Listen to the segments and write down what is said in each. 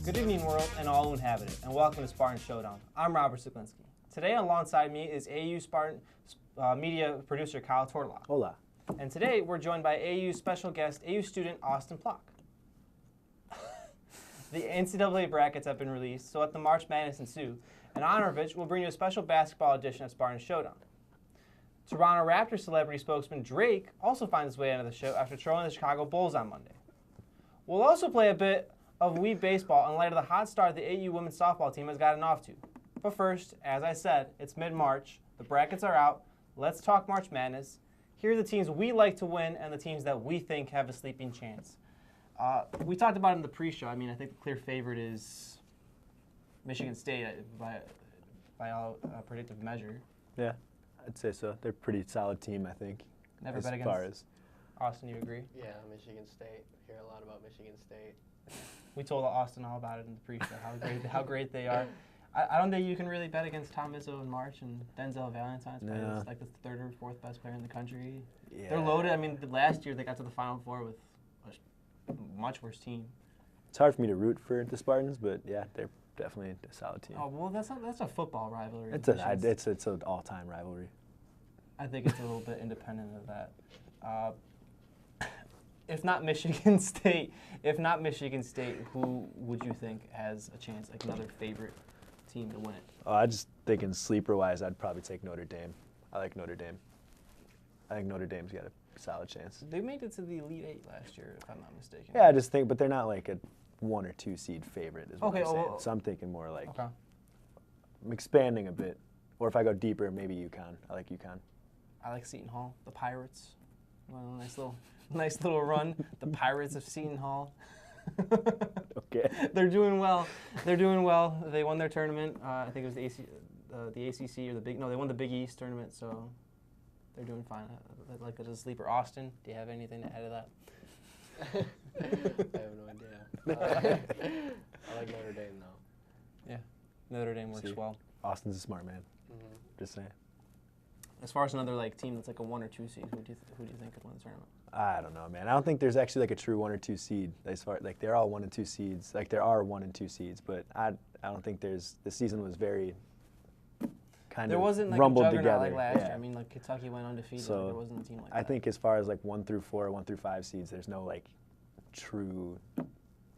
Good evening, world, and all who inhabit it, and welcome to Spartan Showdown. I'm Robert Siklinski. Today, alongside me is AU Spartan media producer Kyle Tortolak. Hola. And today, we're joined by AU special guest, AU student Austin Plock. The NCAA brackets have been released, so let the March Madness ensue. In honor of which, we'll bring you a special basketball edition of Spartan Showdown. Toronto Raptors celebrity spokesman Drake also finds his way into the show after trolling the Chicago Bulls on Monday. We'll also play a bit of Wii baseball in light of the hot start the AU women's softball team has gotten off to. But first, as I said, it's mid-March, the brackets are out, let's talk March Madness. Here are the teams we like to win and the teams that we think have a sleeping chance. We talked about it in the pre-show. I mean, I think the clear favorite is Michigan State by all predictive measure. Yeah, I'd say so. They're a pretty solid team, I think. Never bet against. Austin, you agree? Yeah, Michigan State. Hear a lot about Michigan State. We told Austin all about it in the pre-show, how great they are. I don't think you can really bet against Tom Izzo in March and Denzel Valentine's. No. Like the third or fourth best player in the country. Yeah. They're loaded. I mean, last year they got to the Final Four with a much worse team. It's hard for me to root for the Spartans, but yeah, they're definitely a solid team. Oh well, that's a football rivalry. It's an all-time rivalry. I think it's a little bit independent of that. If not Michigan State, who would you think has a chance, like another favorite team to win it? I just thinking sleeper-wise, I'd probably take Notre Dame. I like Notre Dame. I think Notre Dame's got a solid chance. They made it to the Elite Eight last year, if I'm not mistaken. Yeah, I just think, but they're not like a 1 or 2 seed favorite, is what I'm saying. Well, so I'm thinking more like okay. I'm expanding a bit, or if I go deeper, maybe UConn. I like UConn. I like Seton Hall, the Pirates. Well, nice little run. The Pirates of Seton Hall. Okay. They're doing well. They won their tournament. I think it was the ACC or the Big. No, they won the Big East tournament, so they're doing fine. I like it as a sleeper. Austin, do you have anything to add to that? I have no idea. I like Notre Dame though. Yeah, Notre Dame works well. Austin's a smart man. Mm-hmm. Just saying. As far as another team that's like a 1 or 2 seed, who do you think could win the tournament? I don't know, man. I don't think there's actually like a true 1 or 2 seed. As far they're all 1 and 2 seeds. Like there are 1 and 2 seeds, but I don't think there's. The season was very kind there of wasn't like rumbled a juggernaut together. like last yeah. year. I mean, like Kentucky went undefeated. So there wasn't a team like that. I think as far as like 1 through 4, 1 through 5 seeds, there's no like true.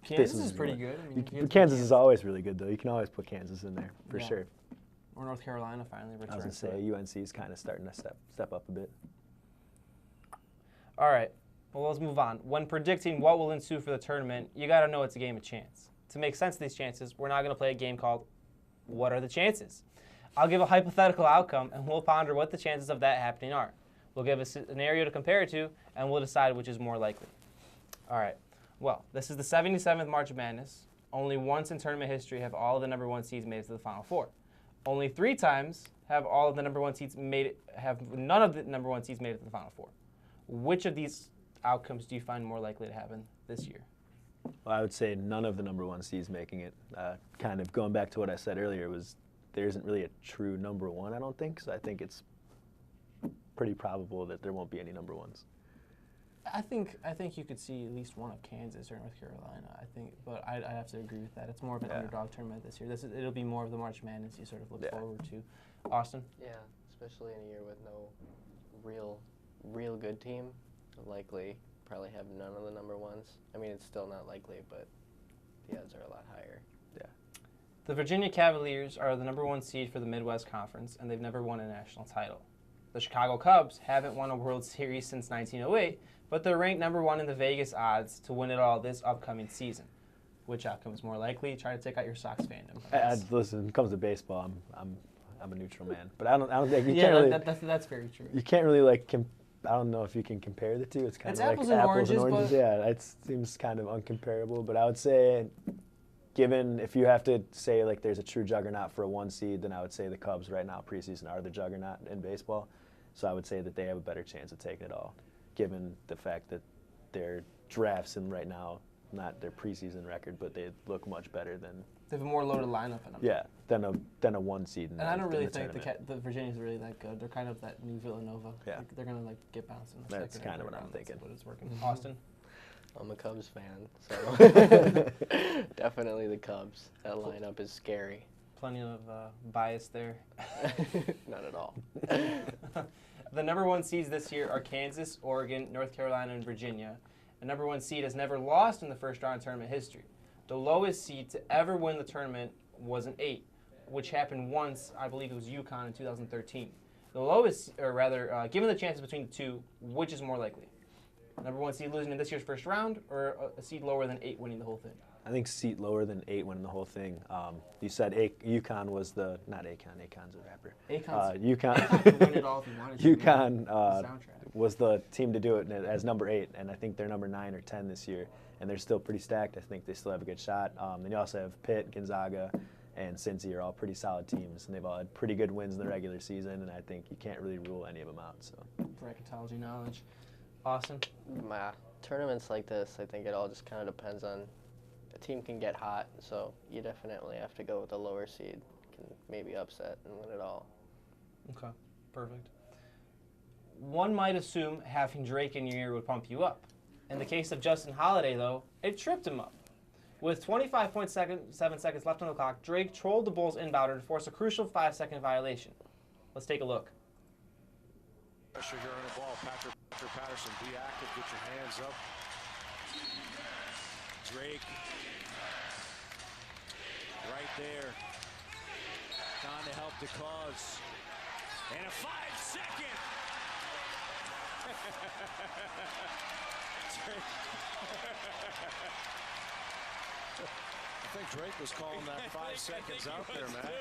Kansas is pretty good. I mean, Kansas is always really good though. You can always put Kansas in there for sure. Or North Carolina finally returned. I was gonna say UNC is kind of starting to step up a bit. All right. Well, let's move on. When predicting what will ensue for the tournament, you got to know it's a game of chance. To make sense of these chances, we're now going to play a game called What Are the Chances? I'll give a hypothetical outcome, and we'll ponder what the chances of that happening are. We'll give a scenario to compare it to, and we'll decide which is more likely. All right. Well, this is the 77th March Madness. Only once in tournament history have all of the number 1 seeds made it to the Final Four. Only 3 times have all of the number 1 seeds none of the number 1 seeds made it to the Final Four. Which of these outcomes do you find more likely to happen this year? Well, I would say none of the number 1 seeds making it. Kind of going back to what I said earlier, there isn't really a true number 1, I don't think. So I think it's pretty probable that there won't be any number 1s. I think you could see at least one of Kansas or North Carolina. But I'd have to agree with that. It's more of an underdog tournament this year. It'll be more of the March Madness you sort of look forward to. Austin? Yeah, especially in a year with no real good team. Likely probably have none of the number 1s. I mean, it's still not likely, but the odds are a lot higher. Yeah. The Virginia Cavaliers are the number 1 seed for the Midwest Conference, and they've never won a national title. The Chicago Cubs haven't won a World Series since 1908, but they're ranked number 1 in the Vegas odds to win it all this upcoming season. Which outcome is more likely? Try to take out your Sox fandom. Listen, when it comes to baseball, I'm a neutral man, but I don't think you can't really. That's very true. You can't really like. I don't know if you can compare the two. It's kind of like apples and oranges. Yeah, it seems kind of uncomparable. But I would say, given if you have to say like there's a true juggernaut for a 1 seed, then I would say the Cubs right now preseason are the juggernaut in baseball. So I would say that they have a better chance of taking it all, given the fact that their drafts and right now, not their preseason record, but they look much better than. They have a more loaded lineup in them. Yeah, than a 1 seed. And I don't really think the Virginians are really that good. They're kind of that new Villanova. Yeah. They're going to get bounced in the That's second. kind of what I'm thinking. But it's working. Austin? I'm a Cubs fan, so definitely the Cubs. That lineup is scary. Plenty of bias there. Not at all. The number 1 seeds this year are Kansas, Oregon, North Carolina, and Virginia. The number 1 seed has never lost in the first round of tournament history. The lowest seed to ever win the tournament was an 8, which happened once. I believe it was UConn in 2013. The lowest, or rather, given the chances between the two, which is more likely? Number 1 seed losing in this year's first round, or a seed lower than 8 winning the whole thing? I think seat lower than 8 winning the whole thing. You said UConn was the, not Akon, Akon's a rapper. Akon could win it all if he wanted to. UConn was the team to do it as number 8, and I think they're number 9 or 10 this year, and they're still pretty stacked. I think they still have a good shot. Then you also have Pitt, Gonzaga, and Cincy are all pretty solid teams, and they've all had pretty good wins in the regular season, and I think you can't really rule any of them out. So, bracketology knowledge. Austin? Tournaments like this, I think it all just kind of depends on. A team can get hot, so you definitely have to go with the lower seed. Can maybe upset and win it all. Okay, perfect. One might assume having Drake in your ear would pump you up. In the case of Justin Holiday, though, it tripped him up. With 25.7 seconds left on the clock, Drake trolled the Bulls inbounder to force a crucial 5-second violation. Let's take a look. Pressure here on the ball. Patrick Patterson, be active, get your hands up. Drake, right there, trying to help the cause. And a 5-second. I think Drake was calling that 5 seconds out there, man.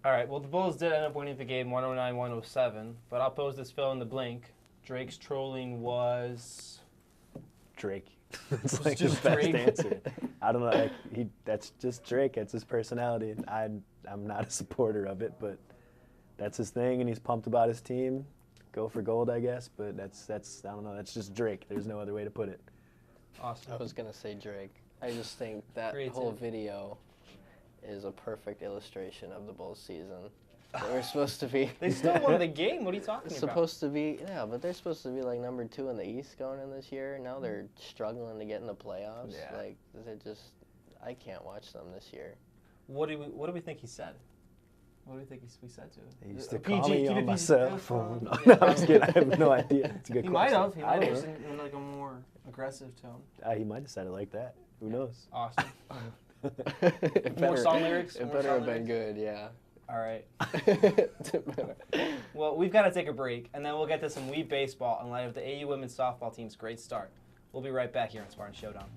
All right, well, the Bulls did end up winning the game 109-107, but I'll pose this fill in the blank. Drake's trolling was... Drake. It's Was like the just best Drake? answer. I don't know. That's just Drake. That's his personality. I'm not a supporter of it, but that's his thing, and he's pumped about his team. Go for gold, I guess, but that's I don't know. That's just Drake. There's no other way to put it. Austin. I was gonna say Drake. I just think that Creativity. whole video is a perfect illustration of the Bulls season. They were supposed to be. They still won the game. What are you talking about? Supposed to be, yeah, but they're supposed to be like number 2 in the East going in this year. Now they're struggling to get in the playoffs. Yeah. Like they're just, I can't watch them this year. What do we think he said? What do we think we said to him? He used to PG, call me keep on it my PG. cell phone. No, I'm just kidding. I have no idea. It's a good He question. might have. He I might don't have know. in like a more aggressive tone. He might have said it like that. Who knows? Austin. It More better- song lyrics? It More better song have been lyrics? good, yeah. All right. It better. Well, we've got to take a break, and then we'll get to some Wii baseball in light of the AU women's softball team's great start. We'll be right back here on Spartan Showdown.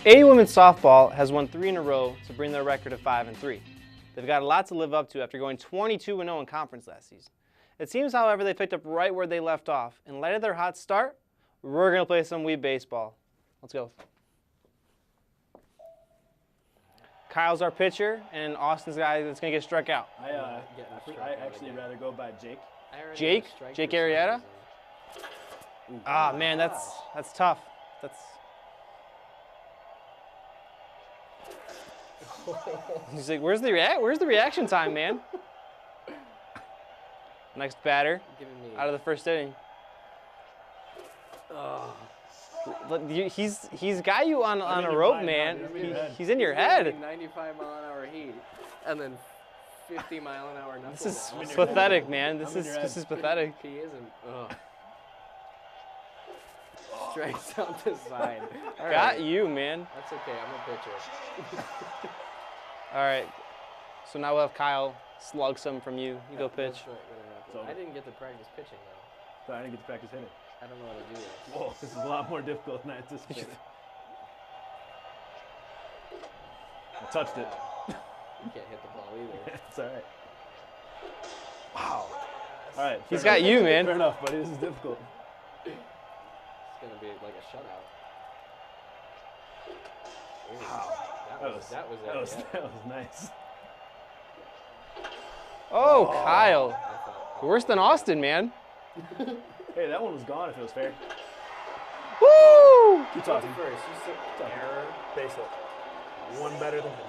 AU women's softball has won 3 in a row to bring their record to 5-3. They've got a lot to live up to after going 22-0 in conference last season. It seems, however, they picked up right where they left off. In light of their hot start, we're going to play some Wii baseball. Let's go. Kyle's our pitcher, and Austin's the guy that's going to get struck out. I actually rather go by Jake. Jake? Jake Arrieta? Ah, man, that's tough. He's like, where's the reaction time, man? Next batter, out of the first inning. He's got you on a rope, man. He's in your head. 95-mile-an-hour heat, and then 50-mile-an-hour knuckle. This is ball. pathetic, man. This is pathetic. He isn't. Ugh. Strikes out the side. All Got right. you, man. That's okay. I'm a pitcher. All right. So now we'll have Kyle slug some from you. You go pitch. That's what gonna happen. I didn't get to practice pitching though. So I didn't get to practice hitting. I don't know how to do this. Whoa, this is a lot more difficult than I anticipated. I touched it. You can't hit the ball either. It's all right. Wow. All right. He's fair got enough. you, man. Fair enough, buddy. This is difficult. It's gonna be like a shutout. Ooh, Wow. That was That was nice. Oh, Kyle. I Worse than Austin, man. Hey, that one was gone if it was fair. Woo! Keep talking. First, you said error. Base it. One better than him.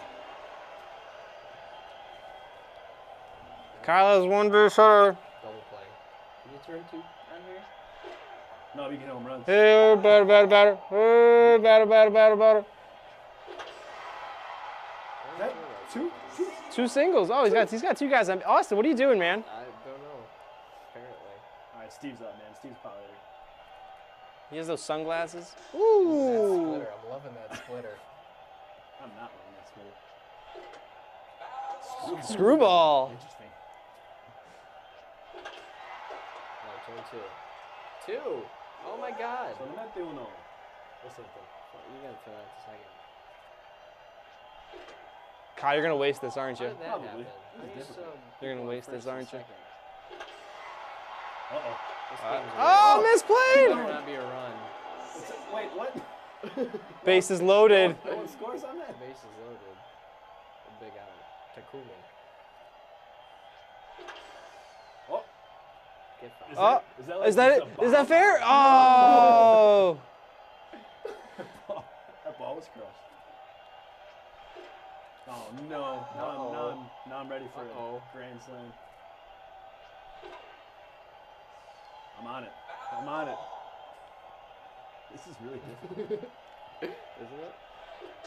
Kyle has one base hitter. Double play. Did you turn 2 on here? No, we can hit home runs. Hey, batter. Hey, batter. That two? Two singles. Oh, he's got 2 guys. Austin, what are you doing, man? I don't know. Apparently. All right, Steve's up, man. Steve's power hitter. He has those sunglasses. That Ooh. splitter. I'm loving that splitter. I'm not running that splitter. Screwball. Interesting. Oh, turn 2. 2. Oh my God. So mete uno. What's that thing? You gotta throw that in a second. Kyle, you're gonna waste this, aren't How you? did that Probably. happen? That was How do you difficult. sub You're gonna waste first this, and aren't you? second? Uh-oh. This game's Oh, weird. misplayed. Better not be a run. Wait, what? Bases loaded. No one scores on that? Base is loaded. A big out. Takumi. Oh. Get five. Oh, like is that just it? a Is that bomb? fair? Oh. That ball was crushed. Oh no! Now I'm ready for a grand slam. I'm on it. This is really difficult. Isn't it?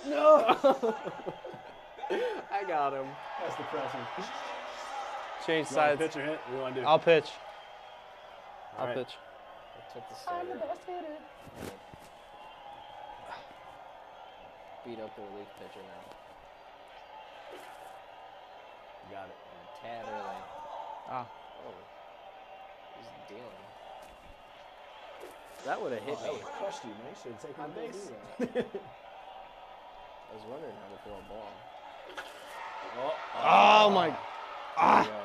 No! I got him. That's the pressure. Change You want sides. to pitch or hit? What do you want to do? I'll pitch. All I'll right. pitch. I took the starter. Beat up the relief pitcher now. You got it. A tad early. Ah. Oh. He's dealing. That would have hit That me. would have crushed you, man. You should have taken How'd the they base. do that? I was wondering how to throw a ball. Oh my. Ah. There you go.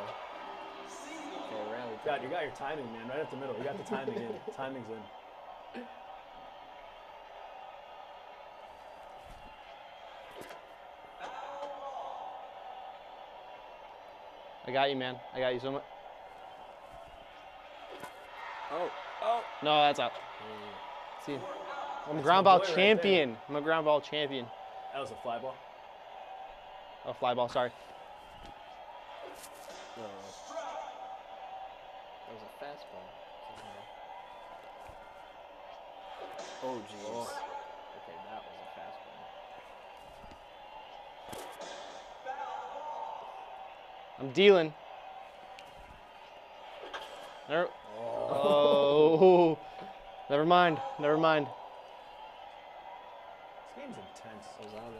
Okay, rally. God, you got your timing, man. Right up the middle. You got the timing in. Timing's in. I got you, man. I got you so much. Oh. No, that's out. See, I'm a ground my ball boy right champion. I'm a ground ball champion. That was a fly ball. Oh, fly ball. Sorry. No. That was a fastball. Oh, jeez. Okay, that was a fastball. I'm dealing. There. Oh. Never mind. This game's intense. I was on that one.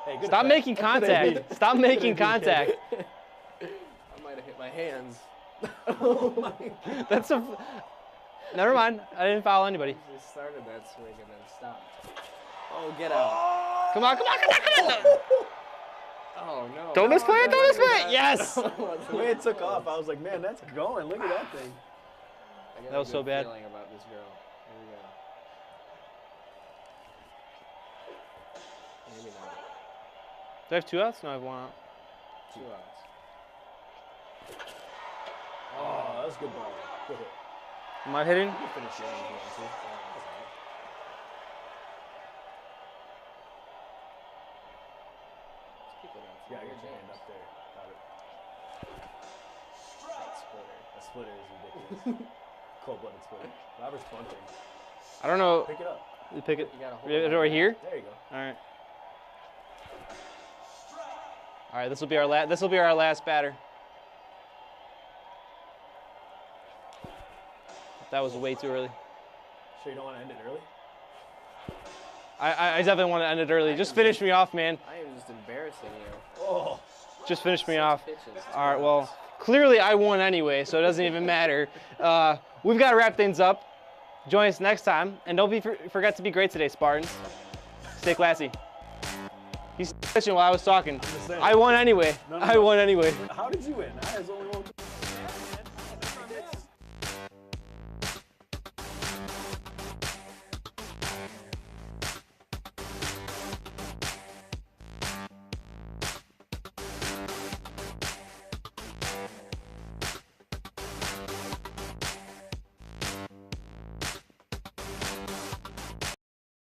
Hey, good Stop effect. making Good contact. idea. Stop making Good idea, kid. contact. I might have hit my hands. Oh my. That's a. Never mind. I didn't foul anybody. He started that swing and then stopped. Oh, get out. Come on. Oh, no. Don't misplay it. Don't misplay it. Yes. The way it took off, I was like, man, that's going. Look at that thing. I got That was a so good bad. feeling about this girl. Here we go. Maybe not. Do I have 2 outs? No, I have 1 out. 2 outs. Oh, that was a good ball. Good hit. Am I hitting? You can finish it if you want to. Let's keep it on. Yeah, I got your hand up there. Got it. That splitter. That splitter is ridiculous. Cold-blooded splitter. Robert's bunting. I don't know. Pick it up. You pick it. You gotta hold Is it it right like here? There you go. All right. All right. This will be our last. This will be our last batter. That was way too early. Sure you don't want to end it early? I definitely want to end it early. Just finish me off, man. I am just embarrassing you. Oh. Just finish me off. Pitches. All right. Well, clearly I won anyway, so it doesn't even matter. We've got to wrap things up. Join us next time, and don't forget to be great today, Spartans. Stay classy. He's pitching while I was talking. just saying. I won anyway. No. I won anyway. How did you win? I was only one